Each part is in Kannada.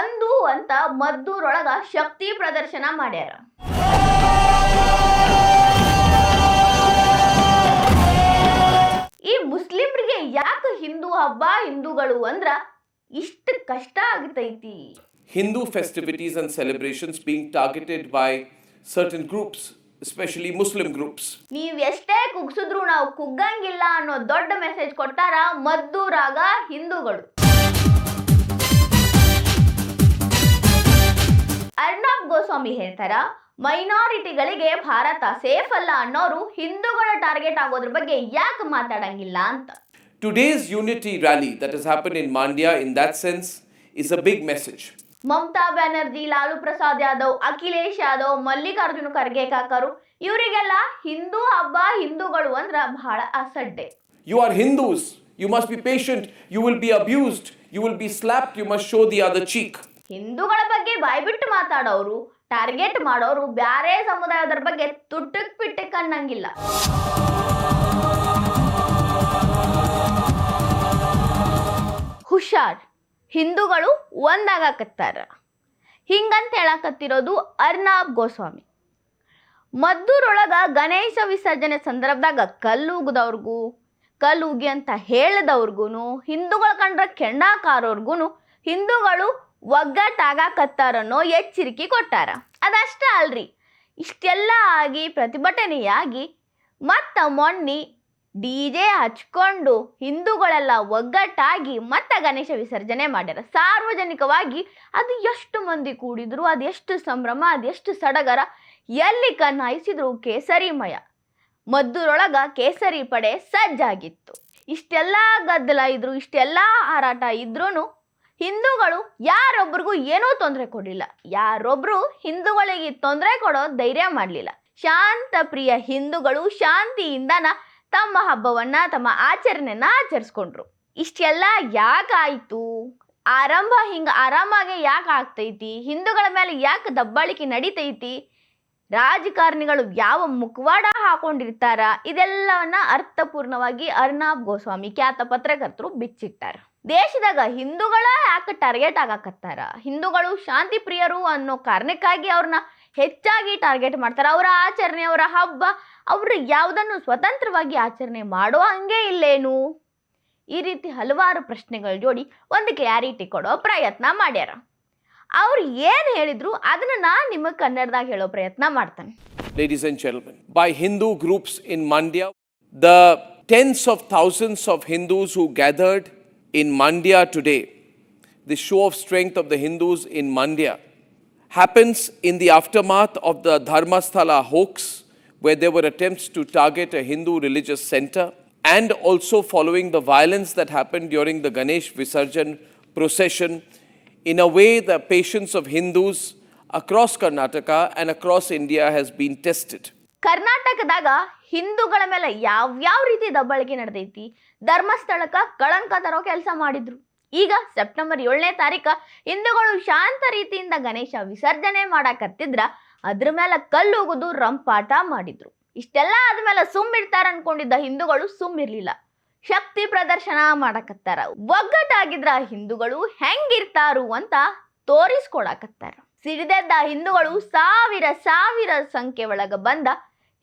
ಒಂದು ಅಂತ ಮದ್ದೂರೊಳಗ ಶಕ್ತಿ ಪ್ರದರ್ಶನ ಮಾಡ್ಯಾರ. ಈ ಮುಸ್ಲಿಮ್ರಿಗೆ ಯಾಕೆ ಹಿಂದೂ ಹಬ್ಬ ಹಿಂದೂಗಳು ಅಂದ್ರ ಇಷ್ಟು ಕಷ್ಟ ಆಗ್ತೈತಿ? Hindu festivities and celebrations being targeted by certain groups, especially Muslim groups. ನೀವ್ ಎಷ್ಟೇ ಕುಗ್ಸಿದ್ರು ನಾವು ಕುಗ್ಗಂಗಿಲ್ಲ ಅನ್ನೋ ದೊಡ್ಡ ಮೆಸೇಜ್ ಕೊಟ್ಟಾರ ಮದ್ದೂರಾಗ ಹಿಂದೂಗಳು. ಅರ್ನಬ್ ಗೋಸ್ವಾಮಿ ಹೇಳ್ತಾರ, ಮೈನಾರಿಟಿಗಳಿಗೆ ಭಾರತ ಸೇಫ್ ಅಲ್ಲ ಅನ್ನೋರು ಹಿಂದೂಗಳ ಟಾರ್ಗೆಟ್ ಆಗೋದ್ರ ಬಗ್ಗೆ ಯಾಕೆ ಮಾತಾಡಂಗಿಲ್ಲ ಅಂತ. Today's unity rally that has happened in Mandya, in that sense, is a big message. Mamata Banerjee, Lalu Prasad Yadav, Akhilesh Yadav, Mallikarjuna Kharge ಕಾಕರು ಇವರಿಗೆಲ್ಲ ಹಿಂದೂ ಹಬ್ಬ ಹಿಂದೂಗಳು ಅಂದ್ರ ಬಹಳ ಅಸಡ್ಡೆ. You are Hindus. You must be patient. You will be abused. You will be slapped. You must show the other cheek. ಹಿಂದೂಗಳ ಬಗ್ಗೆ ಬಾಯ್ಬಿಟ್ಟು ಮಾತಾಡೋರು, ಟಾರ್ಗೆಟ್ ಮಾಡೋರು ಬ್ಯಾರೆ ಸಮುದಾಯದ ಬಗ್ಗೆ ತುಟ್ಟಕ್ ಪಿಟ್ಟಕ್ ಅನ್ನಂಗಿಲ್ಲ. ಹುಷಾರ್, ಹಿಂದೂಗಳು ಒಂದಾಗಕತ್ತಾರ ಹಿಂಗಂತ ಹೇಳಕತ್ತಿರೋದು ಅರ್ನಬ್ ಗೋಸ್ವಾಮಿ. ಮದ್ದೂರೊಳಗ ಗಣೇಶ ವಿಸರ್ಜನೆ ಸಂದರ್ಭದಾಗ ಕಲ್ಲೂಗದವ್ರಿಗೂ ಕಲ್ಲೂಗಿ ಅಂತ ಹೇಳಿದವ್ರಿಗೂ ಹಿಂದೂಗಳ ಕಂಡ್ರ ಕೆಂಡಾಕಾರೋರ್ಗು ಹಿಂದೂಗಳು ಒಗ್ಗಟ್ಟಾಗಕತ್ತಾರನ್ನೋ ಎಚ್ಚರಿಕೆ ಕೊಟ್ಟಾರ. ಅದಷ್ಟ ಅಲ್ರಿ, ಇಷ್ಟೆಲ್ಲ ಆಗಿ ಪ್ರತಿಭಟನೆಯಾಗಿ ಮತ್ತ ಮೊನ್ನೆ DJ ಹಚ್ಕೊಂಡು ಹಿಂದೂಗಳೆಲ್ಲ ಒಗ್ಗಟ್ಟಾಗಿ ಮತ್ತೆ ಗಣೇಶ ವಿಸರ್ಜನೆ ಮಾಡ್ಯಾರ ಸಾರ್ವಜನಿಕವಾಗಿ. ಅದು ಎಷ್ಟು ಮಂದಿ ಕೂಡಿದ್ರು, ಅದೆಷ್ಟು ಸಂಭ್ರಮ, ಅದೆಷ್ಟು ಸಡಗರ, ಎಲ್ಲಿ ಕಣ್ಣಾಯಿಸಿದ್ರು ಕೇಸರಿಮಯ. ಮದ್ದೂರೊಳಗ ಕೇಸರಿ ಪಡೆ ಸಜ್ಜಾಗಿತ್ತು. ಇಷ್ಟೆಲ್ಲ ಗದ್ದಲ ಇದ್ರು, ಇಷ್ಟೆಲ್ಲ ಹಾರಾಟ ಇದ್ರೂ ಹಿಂದೂಗಳು ಯಾರೊಬ್ರಿಗೂ ಏನೂ ತೊಂದರೆ ಕೊಡಲಿಲ್ಲ. ಯಾರೊಬ್ರು ಹಿಂದೂಗಳಿಗೆ ತೊಂದರೆ ಕೊಡೋ ಧೈರ್ಯ ಮಾಡಲಿಲ್ಲ. ಶಾಂತ ಪ್ರಿಯ ಹಿಂದೂಗಳು ಶಾಂತಿಯಿಂದನ ತಮ್ಮ ಹಬ್ಬವನ್ನ, ತಮ್ಮ ಆಚರಣೆಯನ್ನ ಆಚರಿಸ್ಕೊಂಡ್ರು. ಇಷ್ಟೆಲ್ಲ ಯಾಕಾಯ್ತು? ಹಿಂಗ ಆರಾಮಾಗೆ ಯಾಕೆ ಆಗ್ತೈತಿ? ಹಿಂದೂಗಳ ಮೇಲೆ ಯಾಕೆ ದಬ್ಬಾಳಿಕೆ ನಡೀತೈತಿ? ರಾಜಕಾರಣಿಗಳು ಯಾವ ಮುಖವಾಡ ಹಾಕೊಂಡಿರ್ತಾರ? ಇದೆಲ್ಲವನ್ನ ಅರ್ಥಪೂರ್ಣವಾಗಿ ಅರ್ನಬ್ ಗೋಸ್ವಾಮಿ ಖ್ಯಾತ ಪತ್ರಕರ್ತರು ಬಿಚ್ಚಿಟ್ಟಾರ. ದೇಶದಾಗ ಹಿಂದೂಗಳ ಯಾಕೆ ಟಾರ್ಗೆಟ್ ಆಗಾಕತ್ತಾರ? ಹಿಂದೂಗಳು ಶಾಂತಿ ಪ್ರಿಯರು ಅನ್ನೋ ಕಾರಣಕ್ಕಾಗಿ ಅವ್ರನ್ನ ಹೆಚ್ಚಾಗಿ ಟಾರ್ಗೆಟ್ ಮಾಡ್ತಾರೆ. ಅವರ ಆಚರಣೆ, ಅವರ ಹಬ್ಬ, ಅವರು ಯಾವುದನ್ನು ಸ್ವತಂತ್ರವಾಗಿ ಆಚರಣೆ ಮಾಡೋ ಹಂಗೆ ಇಲ್ಲೇನು? ಈ ರೀತಿ ಹಲವಾರು ಪ್ರಶ್ನೆಗಳ ಜೋಡಿ ಒಂದು ಕ್ಲಾರಿಟಿ ಕೊಡೋ ಪ್ರಯತ್ನ ಮಾಡ್ಯಾರ. ಅವ್ರು ಏನು ಹೇಳಿದ್ರು ಅದನ್ನ ನಾನು ನಿಮಗೆ ಕನ್ನಡದಾಗ ಹೇಳೋ ಪ್ರಯತ್ನ ಮಾಡ್ತಾನೆ. Ladies and gentlemen, by Hindu groups in Mandya, the tens of thousands of Hindus who gathered in Mandya today, the show of strength of the Hindus in Mandya happens in the aftermath of the Dharmasthala hoax, where there were attempts to target a Hindu religious center, and also following the violence that happened during the Ganesh Visarjan procession. In a way, the patience of Hindus across Karnataka and across India has been tested. ಕರ್ನಾಟಕದಾಗ ಹಿಂದೂಗಳ ಮೇಲೆ ಯಾವ್ಯಾವ ರೀತಿ ದಬ್ಬಾಳಿಕೆ ನಡೆದೈತಿ, ಧರ್ಮಸ್ಥಳಕ್ಕೆ ಕಳಂಕ ತರೋ ಕೆಲಸ ಮಾಡಿದ್ರು. ಈಗ ಸೆಪ್ಟೆಂಬರ್ 7ನೇ ತಾರೀಕು ಹಿಂದೂಗಳು ಶಾಂತ ರೀತಿಯಿಂದ ಗಣೇಶ ವಿಸರ್ಜನೆ ಮಾಡಕತ್ತಿದ್ರ ಅದ್ರ ಮೇಲೆ ಕಲ್ಲುಗುದು ರಂಪಾಟ ಮಾಡಿದ್ರು. ಇಷ್ಟೆಲ್ಲ ಆದ್ಮೇಲೆ ಸುಮ್ಮಿರ್ತಾರ ಅನ್ಕೊಂಡಿದ್ದ ಹಿಂದೂಗಳು ಸುಮ್ಮಿರ್ಲಿಲ್ಲ, ಶಕ್ತಿ ಪ್ರದರ್ಶನ ಮಾಡಕತ್ತಾರ. ಒಗ್ಗಟ್ಟಾಗಿದ್ರ ಹಿಂದೂಗಳು ಹೆಂಗಿರ್ತಾರು ಅಂತ ತೋರಿಸ್ಕೊಡಕತ್ತಾರ. ಸಿಡಿದೆದ್ದ ಹಿಂದೂಗಳು ಸಾವಿರ ಸಾವಿರ ಸಂಖ್ಯೆ ಒಳಗ ಬಂದ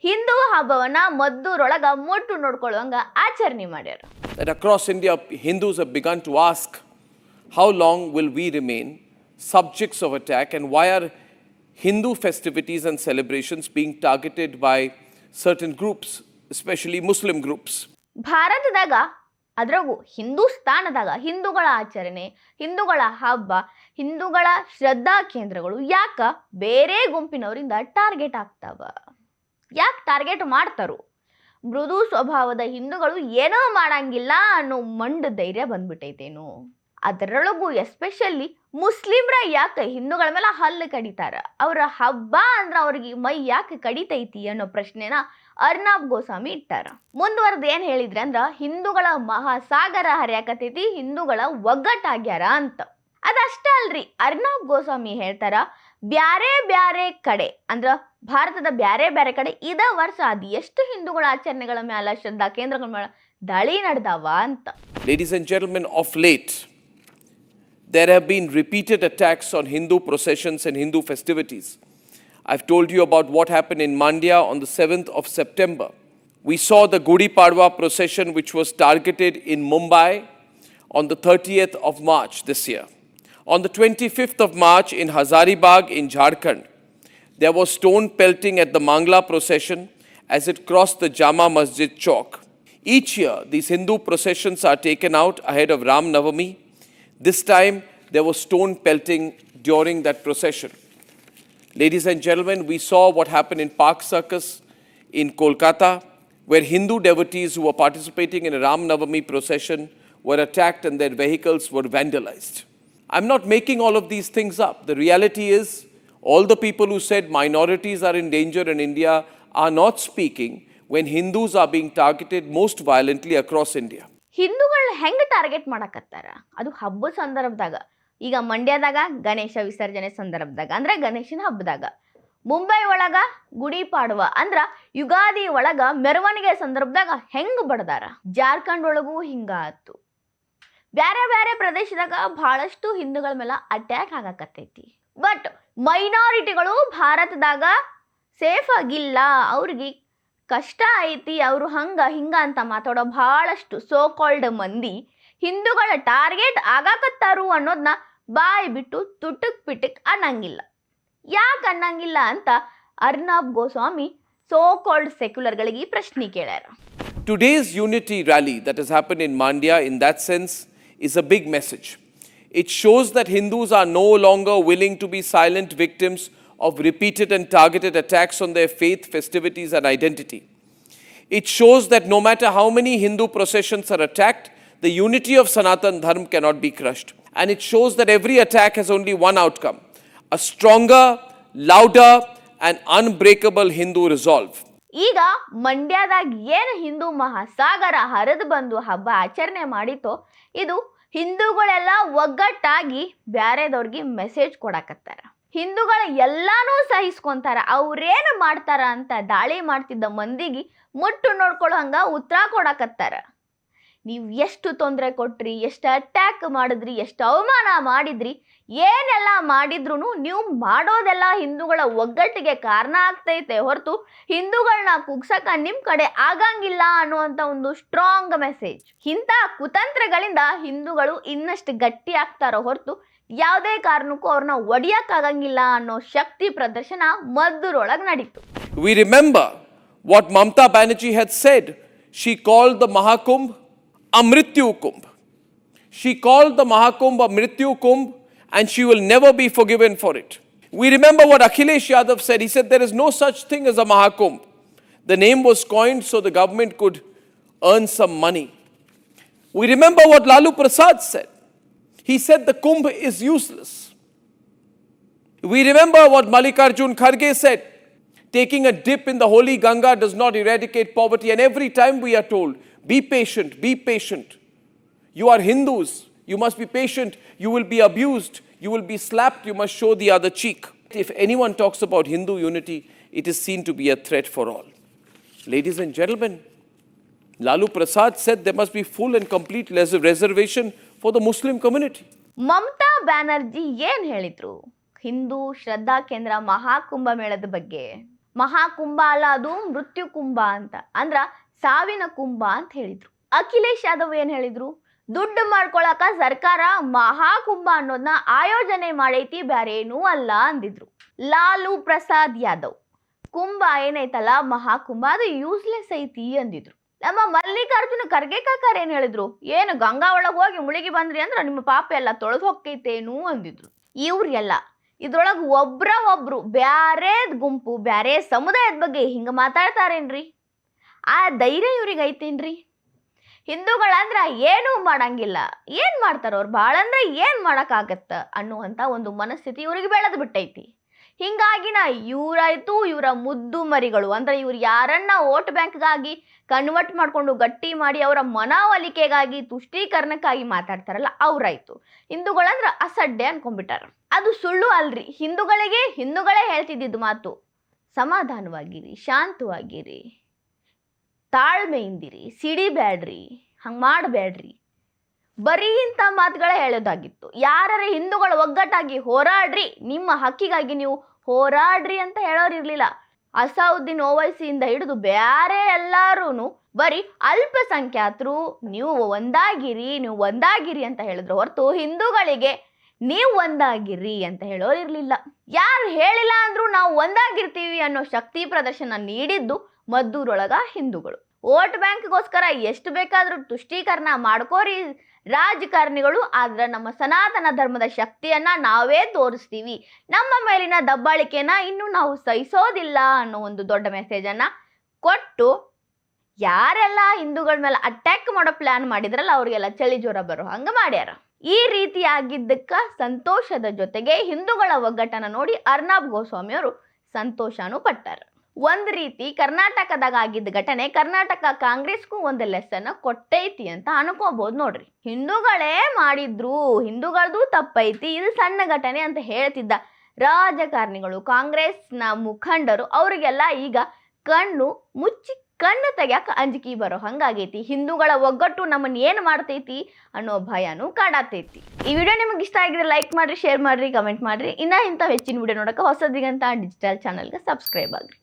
ಹಿಂದೂ ಹಬ್ಬವನ್ನ ಮದ್ದೂರೊಳಗ ಮುಟ್ಟು ನೋಡ್ಕೊಳ್ಳುವಂಗ ಆಚರಣೆ ಮಾಡ್ಯಾರ. That across India, Hindus have begun to ask, how long will we remain subjects of attack, and why are Hindu festivities and celebrations being targeted by certain groups, especially Muslim groups? ಭಾರತದಾಗ ಅದ್ರಾಗೂ ಹಿಂದೂಸ್ತಾನದಾಗ ಹಿಂದೂಗಳ ಆಚರಣೆ, ಹಿಂದೂಗಳ ಹಬ್ಬ, ಹಿಂದೂಗಳ ಶ್ರದ್ಧಾ ಕೇಂದ್ರಗಳು ಯಾಕ ಬೇರೆ ಗುಂಪಿನವರಿಂದ ಟಾರ್ಗೆಟ್ ಆಗ್ತಾವ? ಯಾಕೆ ಟಾರ್ಗೆಟ್ ಮಾಡ್ತಾರೋ? ಮೃದು ಸ್ವಭಾವದ ಹಿಂದೂಗಳು ಏನೋ ಮಾಡಂಗಿಲ್ಲ ಅನ್ನೋ ಮಂಡು ಧೈರ್ಯ ಬಂದ್ಬಿಟ್ಟೈತೇನು? ಅದರೊಳಗೂ ಎಸ್ಪೆಷಲಿ ಮುಸ್ಲಿಮ್ರ ಯಾಕೆ ಹಿಂದೂಗಳ ಮೇಲೆ ಹಲ್ಲು ಕಡಿತಾರ? ಅವರ ಹಬ್ಬ ಅಂದ್ರೆ ಅವ್ರಿಗೆ ಮೈ ಯಾಕೆ ಕಡಿತೈತಿ ಅನ್ನೋ ಪ್ರಶ್ನೆನ ಅರ್ನಬ್ ಗೋಸ್ವಾಮಿ ಇಟ್ಟಾರ. ಮುಂದುವರೆದು ಏನು ಹೇಳಿದ್ರೆ ಅಂದ್ರ ಹಿಂದೂಗಳ ಮಹಾಸಾಗರ ಹರಿಯಾಕತೈತಿ, ಹಿಂದೂಗಳ ಒಗ್ಗಟ್ಟಾಗ್ಯಾರ ಅಂತ. ಅದಷ್ಟ ಅಲ್ರಿ, ಅರ್ನಬ್ ಗೋಸ್ವಾಮಿ ಹೇಳ್ತಾರ, ಬ್ಯಾರೆ ಬ್ಯಾರೆ ಕಡೆ ಅಂದ್ರ ಭಾರತದ ಬ್ಯಾರೆ ಬ್ಯಾರೆ ಕಡೆ ಇದ ವರ್ಷ ಅದು ಎಷ್ಟು ಹಿಂದೂಗಳ ಆಚರಣೆಗಳ ಮೇಲೆ, ಶ್ರದ್ಧಾ ಕೇಂದ್ರಗಳ ಮೇಲೆ ದಾಳಿ ನಡೆದಾವ ಅಂತ. Ladies and gentlemen, of late, there have been repeated attacks on Hindu processions and Hindu festivities. I've told you about what happened in Mandya on the 7th of September. We saw the Gudi Padwa procession, which was targeted in Mumbai on the 30th of March this year. On the 25th of March in Hazaribagh in Jharkhand, there was stone pelting at the Mangla procession as it crossed the Jama Masjid Chowk. Each year, these Hindu processions are taken out ahead of Ram Navami. This time, there was stone pelting during that procession. Ladies and gentlemen, we saw what happened in Park Circus in Kolkata, where Hindu devotees who were participating in a Ram Navami procession were attacked and their vehicles were vandalized. I'm not making all of these things up. The reality is, all the people who said minorities are in danger in India are not speaking when Hindus are being targeted most violently across India. ಹಿಂದೂಗಳನ್ನ ಹೆಂಗೆ ಟಾರ್ಗೆಟ್ ಮಾಡಕತ್ತಾರ? ಅದು ಹಬ್ಬದ ಸಂದರ್ಭದಾಗ. ಈಗ ಮಂಡ್ಯದಾಗ ಗಣೇಶ ವಿಸರ್ಜನೆ ಸಂದರ್ಭದಾಗ ಅಂದ್ರೆ ಗಣೇಶನ ಹಬ್ಬದಾಗ, ಮುಂಬೈ ಒಳಗ ಗುಡಿ ಪಾಡ್ವ ಅಂದ್ರ ಯುಗಾದಿ ಒಳಗ ಮೆರವಣಿಗೆ ಸಂದರ್ಭದಾಗ ಹೆಂಗ್ ಬಡದಾರ. ಜಾರ್ಖಂಡ್ ಒಳಗೂ ಹಿಂಗಾತು. ಬ್ಯಾರೆ ಬ್ಯಾರೆ ಪ್ರದೇಶದಾಗ ಬಹಳಷ್ಟು ಹಿಂದೂಗಳ ಮೇಲೆ ಅಟ್ಯಾಕ್ ಆಗಕತ್ತೈತಿ. ಬಟ್ ಮೈನಾರಿಟಿಗಳು ಭಾರತದಾಗ ಸೇಫ್ ಆಗಿಲ್ಲ, ಅವ್ರಿಗೆ ಕಷ್ಟ ಐತಿ, ಅವರು ಹಂಗ ಹಿಂಗ ಅಂತ ಮಾತಾಡೋ ಬಹಳಷ್ಟು ಸೋ ಕಾಲ್ಡ್ ಮಂದಿ ಹಿಂದೂಗಳ ಟಾರ್ಗೆಟ್ ಆಗಾಕತ್ತಾರು ಅನ್ನೋದನ್ನ ಬಾಯಿ ಬಿಟ್ಟು ತುಟಕ್ ಪಿಟಕ್ ಅನ್ನಂಗಿಲ್ಲ. ಯಾಕೆ ಅನ್ನಂಗಿಲ್ಲ ಅಂತ ಅರ್ನಬ್ ಗೋಸ್ವಾಮಿ ಸೋ ಕಾಲ್ಡ್ ಸೆಕ್ಯುಲರ್ಗಳಿಗೆ ಪ್ರಶ್ನೆ ಕೇಳ್ಯಾರ. Today's unity rally that has happened in Mandya, in that sense, is a big message. It shows that Hindus are no longer willing to be silent victims of repeated and targeted attacks on their faith, festivities, and identity. It shows that no matter how many Hindu processions are attacked, the unity of Sanatan Dharma cannot be crushed. And it shows that every attack has only one outcome: a stronger, louder, and unbreakable Hindu resolve. ಈಗ ಮಂಡ್ಯದಾಗ ಏನು ಹಿಂದೂ ಮಹಾಸಾಗರ ಹರಿದು ಬಂದು ಹಬ್ಬ ಆಚರಣೆ ಮಾಡಿತೋ, ಇದು ಹಿಂದೂಗಳೆಲ್ಲ ಒಗ್ಗಟ್ಟಾಗಿ ಬ್ಯಾರೆದವ್ರಿಗೆ ಮೆಸೇಜ್ ಕೊಡಕತ್ತಾರ. ಹಿಂದೂಗಳ ಎಲ್ಲಾನು ಸಹಿಸ್ಕೊಂತಾರ, ಅವ್ರೇನು ಮಾಡ್ತಾರ ಅಂತ ದಾಳಿ ಮಾಡ್ತಿದ್ದ ಮಂದಿಗೆ ಮುಟ್ಟು ನೋಡ್ಕೊಳ್ಳೋ ಹಂಗ ಉತ್ತರ ಕೊಡಕತ್ತಾರ. ನೀವು ಎಷ್ಟು ತೊಂದರೆ ಕೊಟ್ರಿ, ಎಷ್ಟು ಅಟ್ಯಾಕ್ ಮಾಡಿದ್ರಿ, ಎಷ್ಟು ಅವಮಾನ ಮಾಡಿದ್ರಿ, ಏನೆಲ್ಲ ಮಾಡಿದ್ರು ನೀವು ಮಾಡೋದೆಲ್ಲ ಹಿಂದೂಗಳ ಒಗ್ಗಟ್ಟಿಗೆ ಕಾರಣ ಆಗ್ತೈತೆ ಹೊರತು ಹಿಂದೂಗಳನ್ನ ಕುಗ್ಸಕ ನಿಮ್ ಕಡೆ ಆಗಂಗಿಲ್ಲ ಅನ್ನುವಂಥ ಒಂದು ಸ್ಟ್ರಾಂಗ್ ಮೆಸೇಜ್. ಇಂಥ ಕುತಂತ್ರಗಳಿಂದ ಹಿಂದೂಗಳು ಇನ್ನಷ್ಟು ಗಟ್ಟಿ ಆಗ್ತಾರೋ ಹೊರತು ಯಾವುದೇ ಕಾರಣಕ್ಕೂ ಅವ್ರನ್ನ ಒಡಿಯಕ್ಕಾಗಂಗಿಲ್ಲ ಅನ್ನೋ ಶಕ್ತಿ ಪ್ರದರ್ಶನ ಮದ್ದೂರೊಳಗೆ ನಡೀತು. We remember what Mamta Banerjee had said. She called the Mahakumbh a Mrityu Kumbh. She called the Mahakumbh a Mrityu Kumbh, and she will never be forgiven for it. We remember what Akhilesh Yadav said. He said there is no such thing as a Mahakumbh. The name was coined so the government could earn some money. We remember what Lalu Prasad said. He said the Kumbh is useless. We remember what Mallikarjun Kharge said. Taking a dip in the holy Ganga does not eradicate poverty. And every time we are told, be patient, be patient. You are Hindus. You must be patient. You will be abused. You will be slapped. You must show the other cheek. If anyone talks about Hindu unity, it is seen to be a threat for all. Ladies and gentlemen, Lalu Prasad said there must be full and complete reservation for the Muslim community. Mamata Banerjee ಏನ್ ಹೇಳಿದ್ರು ಹಿಂದೂ ಶ್ರದ್ಧಾ ಕೇಂದ್ರ ಮಹಾಕುಂಭ ಮೇಳದ ಬಗ್ಗೆ? ಮಹಾಕುಂಭ ಅಲ್ಲ, ಅದು ಮೃತ್ಯು ಕುಂಭ ಅಂತ, ಅಂದ್ರ ಸಾವಿನ ಕುಂಭ ಅಂತ ಹೇಳಿದ್ರು. ಅಖಿಲೇಶ್ ಯಾದವ್ ಏನ್ ಹೇಳಿದ್ರು? ದುಡ್ಡು ಮಾಡ್ಕೊಳಕ ಸರ್ಕಾರ ಮಹಾಕುಂಭ ಅನ್ನೋದನ್ನ ಆಯೋಜನೆ ಮಾಡೈತಿ, ಬ್ಯಾರೆ ಏನೂ ಅಲ್ಲ ಅಂದಿದ್ರು. ಲಾಲು ಪ್ರಸಾದ್ ಯಾದವ್ ಕುಂಭ ಏನೈತಲ್ಲ ಮಹಾಕುಂಭ ಅದು ಯೂಸ್ಲೆಸ್ ಐತಿ ಅಂದಿದ್ರು. ನಮ್ಮ ಮಲ್ಲಿಕಾರ್ಜುನ ಖರ್ಗೆ ಕಾಕರ್ ಏನ್ ಹೇಳಿದ್ರು? ಏನು ಗಂಗಾ ಒಳಗೆ ಹೋಗಿ ಮುಳುಗಿ ಬಂದ್ರಿ ಅಂದ್ರ ನಿಮ್ಮ ಪಾಪ ಎಲ್ಲ ತೊಳೆದು ಹೋಗ್ತೈತೇನು ಅಂದಿದ್ರು. ಇವ್ರೆಲ್ಲ ಇದ್ರೊಳಗೆ ಒಬ್ರು ಬ್ಯಾರೆ ಗುಂಪು ಬ್ಯಾರೆ ಸಮುದಾಯದ ಬಗ್ಗೆ ಹಿಂಗ ಮಾತಾಡ್ತಾರೇನ್ರಿ? ಆ ಧೈರ್ಯ ಇವ್ರಿಗೆ ಐತೇನ್ರಿ? ಹಿಂದೂಗಳಂದ್ರ ಏನೂ ಮಾಡಂಗಿಲ್ಲ, ಏನ್ ಮಾಡ್ತಾರ ಅವ್ರು, ಭಾಳ ಅಂದ್ರೆ ಏನ್ ಮಾಡಕ್ಕಾಗತ್ತ ಅನ್ನುವಂಥ ಒಂದು ಮನಸ್ಥಿತಿ ಇವ್ರಿಗೆ ಬೆಳೆದು ಬಿಟ್ಟೈತಿ. ಹಿಂಗಾಗಿನ ಇವರಾಯ್ತು ಇವರ ಮುದ್ದು ಮರಿಗಳು ಅಂದ್ರೆ ಇವ್ರು ಯಾರನ್ನ ವೋಟ್ ಬ್ಯಾಂಕ್ಗಾಗಿ ಕನ್ವರ್ಟ್ ಮಾಡ್ಕೊಂಡು ಗಟ್ಟಿ ಮಾಡಿ ಅವರ ಮನವೊಲಿಕೆಗಾಗಿ ತುಷ್ಟೀಕರಣಕ್ಕಾಗಿ ಮಾತಾಡ್ತಾರಲ್ಲ ಅವ್ರಾಯ್ತು ಹಿಂದೂಗಳಂದ್ರ ಅಸಡ್ಡೆ ಅನ್ಕೊಂಡ್ಬಿಟ್ಟಾರ. ಅದು ಸುಳ್ಳು ಅಲ್ರಿ. ಹಿಂದೂಗಳೇ ಹೇಳ್ತಿದ್ದಿದ್ದು ಮಾತು, ಸಮಾಧಾನವಾಗಿರಿ, ಶಾಂತವಾಗಿರಿ, ತಾಳ್ಮೆಯಿಂದಿರಿ, ಸಿಡಿಬ್ಯಾಡ್ರಿ, ಹಂಗೆ ಮಾಡಬೇಡ್ರಿ, ಬರೀ ಇಂಥ ಮಾತುಗಳೇ ಹೇಳೋದಾಗಿತ್ತು. ಯಾರೇ ಹಿಂದೂಗಳು ಒಗ್ಗಟ್ಟಾಗಿ ಹೋರಾಡ್ರಿ, ನಿಮ್ಮ ಹಕ್ಕಿಗಾಗಿ ನೀವು ಹೋರಾಡ್ರಿ ಅಂತ ಹೇಳೋರಿರ್ಲಿಲ್ಲ. ಅಸಾವುದ್ದೀನ್ ಓವೈಸಿಯಿಂದ ಹಿಡಿದು ಬೇರೆ ಎಲ್ಲರೂ ಬರೀ ಅಲ್ಪಸಂಖ್ಯಾತರು ನೀವು ಒಂದಾಗಿರಿ ಅಂತ ಹೇಳಿದ್ರು ಹೊರತು ಹಿಂದೂಗಳಿಗೆ ನೀವು ಒಂದಾಗಿರಿ ಅಂತ ಹೇಳೋರಿರ್ಲಿಲ್ಲ. ಯಾರು ಹೇಳಿಲ್ಲ ಅಂದ್ರೂ ನಾವು ಒಂದಾಗಿರ್ತೀವಿ ಅನ್ನೋ ಶಕ್ತಿ ಪ್ರದರ್ಶನ ನೀಡಿದ್ದು ಮದ್ದೂರೊಳಗ ಹಿಂದೂಗಳು. ವೋಟ್ ಬ್ಯಾಂಕ್ಗೋಸ್ಕರ ಎಷ್ಟು ಬೇಕಾದ್ರೂ ತುಷ್ಟೀಕರಣ ಮಾಡ್ಕೋರಿ ರಾಜಕಾರಣಿಗಳು, ಆದ್ರೆ ನಮ್ಮ ಸನಾತನ ಧರ್ಮದ ಶಕ್ತಿಯನ್ನ ನಾವೇ ತೋರಿಸ್ತೀವಿ, ನಮ್ಮ ಮೇಲಿನ ದಬ್ಬಾಳಿಕೆನ ಇನ್ನು ನಾವು ಸಹಿಸೋದಿಲ್ಲ ಅನ್ನೋ ಒಂದು ದೊಡ್ಡ ಮೆಸೇಜನ್ನ ಕೊಟ್ಟು ಯಾರೆಲ್ಲ ಹಿಂದೂಗಳ ಮೇಲೆ ಅಟ್ಯಾಕ್ ಮಾಡೋ ಪ್ಲಾನ್ ಮಾಡಿದ್ರಲ್ಲ ಅವ್ರಿಗೆಲ್ಲ ಚಳಿ ಜ್ವರ ಬರೋ ಹಂಗ ಮಾಡ್ಯಾರ. ಈ ರೀತಿಯಾಗಿದ್ದಕ್ಕ ಸಂತೋಷದ ಜೊತೆಗೆ ಹಿಂದೂಗಳ ಒಗ್ಗಟ್ಟನ್ನ ನೋಡಿ ಅರ್ನಬ್ ಗೋಸ್ವಾಮಿ ಅವರು ಸಂತೋಷನೂ ಪಟ್ಟಾರ. ಒಂದ್ ರೀತಿ ಕರ್ನಾಟಕದಾಗ ಆಗಿದ್ದ ಘಟನೆ ಕರ್ನಾಟಕ ಕಾಂಗ್ರೆಸ್ಗೂ ಒಂದು ಲೆಸನ್ ಕೊಟ್ಟೈತಿ ಅಂತ ಅನ್ಕೋಬಹುದು ನೋಡ್ರಿ. ಹಿಂದೂಗಳೇ ಮಾಡಿದ್ರು, ಹಿಂದೂಗಳದ್ದು ತಪ್ಪೈತಿ, ಇದು ಸಣ್ಣ ಘಟನೆ ಅಂತ ಹೇಳ್ತಿದ್ದ ರಾಜಕಾರಣಿಗಳು, ಕಾಂಗ್ರೆಸ್ನ ಮುಖಂಡರು ಅವರಿಗೆಲ್ಲ ಈಗ ಕಣ್ಣು ತೆಗ್ಯಾಕ ಅಂಜಿಕೆ ಬರೋ ಹಂಗಾಗೈತಿ. ಹಿಂದೂಗಳ ಒಗ್ಗಟ್ಟು ನಮ್ಮನ್ನ ಏನ್ ಮಾಡ್ತೈತಿ ಅನ್ನೋ ಭಯನೂ ಕಾಡತೈತಿ. ಈ ವಿಡಿಯೋ ನಿಮಗೆ ಇಷ್ಟ ಆಗಿದ್ರೆ ಲೈಕ್ ಮಾಡ್ರಿ, ಶೇರ್ ಮಾಡ್ರಿ, ಕಮೆಂಟ್ ಮಾಡ್ರಿ. ಇನ್ನ ಇಂಥ ಹೆಚ್ಚಿನ ವಿಡಿಯೋ ನೋಡಕ್ಕೆ ಹೊಸದಿಗಂತ ಡಿಜಿಟಲ್ ಚಾನಲ್ಗೆ ಸಬ್ಸ್ಕ್ರೈಬ್ ಆಗ್ರಿ.